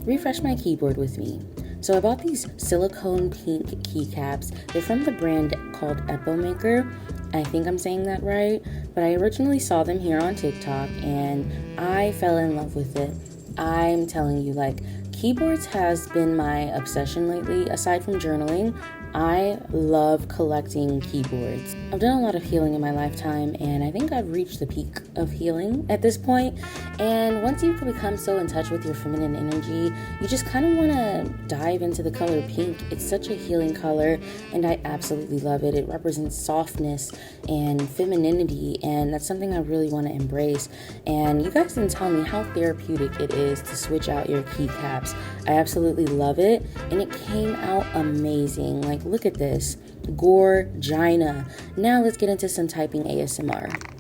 refresh my keyboard with me. So I bought these silicone pink keycaps. They're from the brand called EPOMAKER. I think I'm saying that right, but I originally saw them here on TikTok and I fell in love with it. I'm telling you, like, keyboards has been my obsession lately. Aside from journaling, I love collecting keyboards. I've done a lot of healing in my lifetime, and I think I've reached the peak of healing at this point. And once you become so in touch with your feminine energy, you just kind of want to dive into the color pink. It's such a healing color, and I absolutely love it. It represents softness and femininity, and that's something I really want to embrace. And you guys can tell me how therapeutic it is to switch out your keycaps. I absolutely love it, and it came out amazing. Like, look at this. Gorgina. Now let's get into some typing ASMR.